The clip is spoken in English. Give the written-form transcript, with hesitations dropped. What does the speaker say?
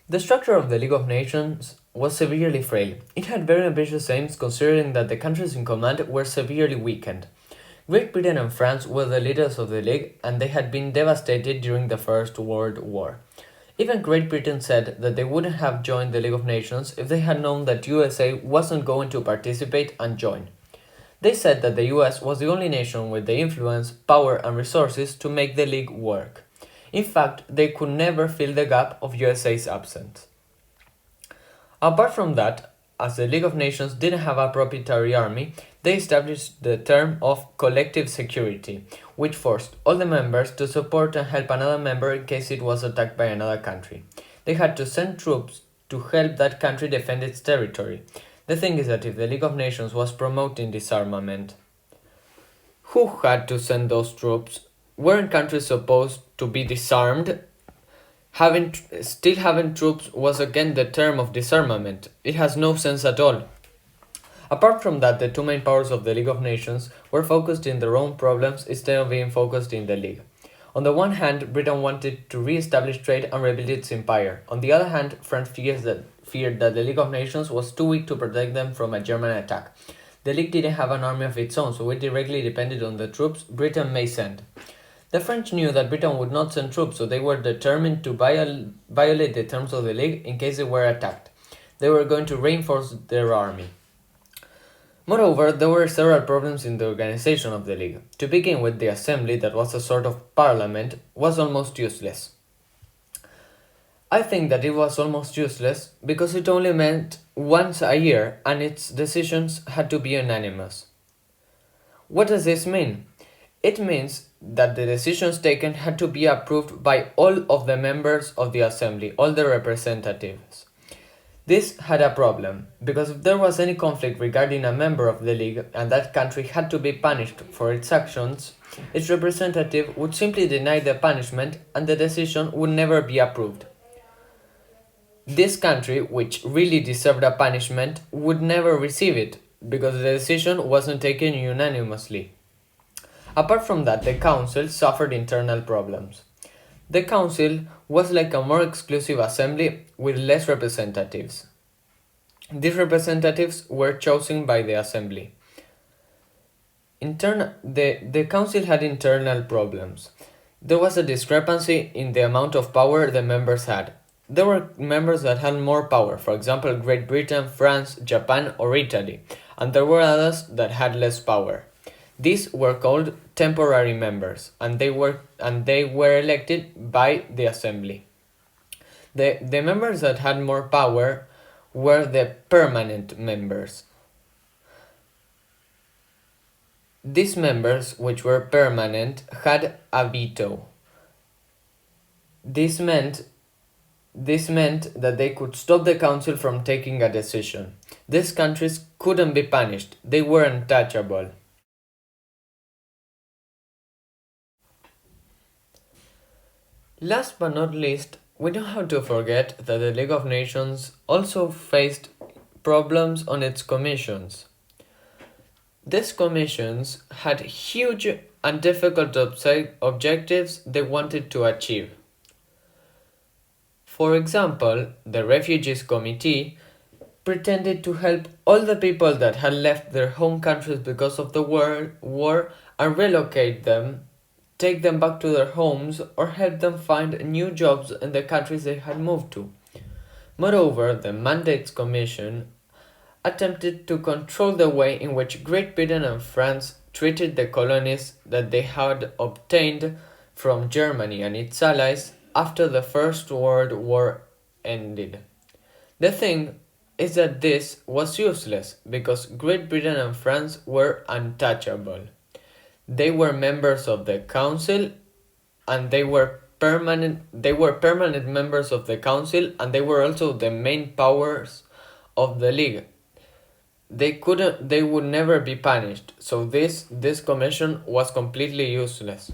The structure of the League of Nations was severely frail. It had very ambitious aims considering that the countries in command were severely weakened. Great Britain and France were the leaders of the League and they had been devastated during the First World War. Even Great Britain said that they wouldn't have joined the League of Nations if they had known that USA wasn't going to participate and join. They said that the US was the only nation with the influence, power and resources to make the League work. In fact, they could never fill the gap of USA's absence. Apart from that, as the League of Nations didn't have a proprietary army, they established the term of collective security, which forced all the members to support and help another member in case it was attacked by another country. They had to send troops to help that country defend its territory. The thing is that if the League of Nations was promoting disarmament, who had to send those troops? Weren't countries supposed to be disarmed? Still having troops was again the term of disarmament. It has no sense at all. Apart from that, the two main powers of the League of Nations were focused in their own problems instead of being focused in the League. On the one hand, Britain wanted to re-establish trade and rebuild its empire. On the other hand, France feared that the League of Nations was too weak to protect them from a German attack. The League didn't have an army of its own, so it directly depended on the troops Britain may send. The French knew that Britain would not send troops, so they were determined to violate the terms of the League in case they were attacked. They were going to reinforce their army. Moreover, there were several problems in the organization of the League. To begin with, the assembly, that was a sort of parliament, was almost useless. I think that it was almost useless because it only met once a year and its decisions had to be unanimous. What does this mean? It means that the decisions taken had to be approved by all of the members of the assembly, all the representatives. This had a problem, because if there was any conflict regarding a member of the League and that country had to be punished for its actions, its representative would simply deny the punishment and the decision would never be approved. This country, which really deserved a punishment, would never receive it, because the decision wasn't taken unanimously. Apart from that, the Council suffered internal problems. The Council was like a more exclusive assembly with less representatives. These representatives were chosen by the assembly. The Council had internal problems. There was a discrepancy in the amount of power the members had. There were members that had more power, for example Great Britain, France, Japan or Italy, and there were others that had less power. These were called temporary members, and they were elected by the assembly. The members that had more power were the permanent members. These members, which were permanent, had a veto. This meant that they could stop the council from taking a decision. These countries couldn't be punished. They were untouchable. Last but not least, we don't have to forget that the League of Nations also faced problems on its commissions. These commissions had huge and difficult objectives they wanted to achieve. For example, the Refugees Committee pretended to help all the people that had left their home countries because of the war and relocate them, take them back to their homes, or help them find new jobs in the countries they had moved to. Moreover, the Mandates Commission attempted to control the way in which Great Britain and France treated the colonies that they had obtained from Germany and its allies after the First World War ended. The thing is that this was useless because Great Britain and France were untouchable. They were members of the Council and they were permanent members of the Council, and they were also the main powers of the League. They would never be punished, so this commission was completely useless.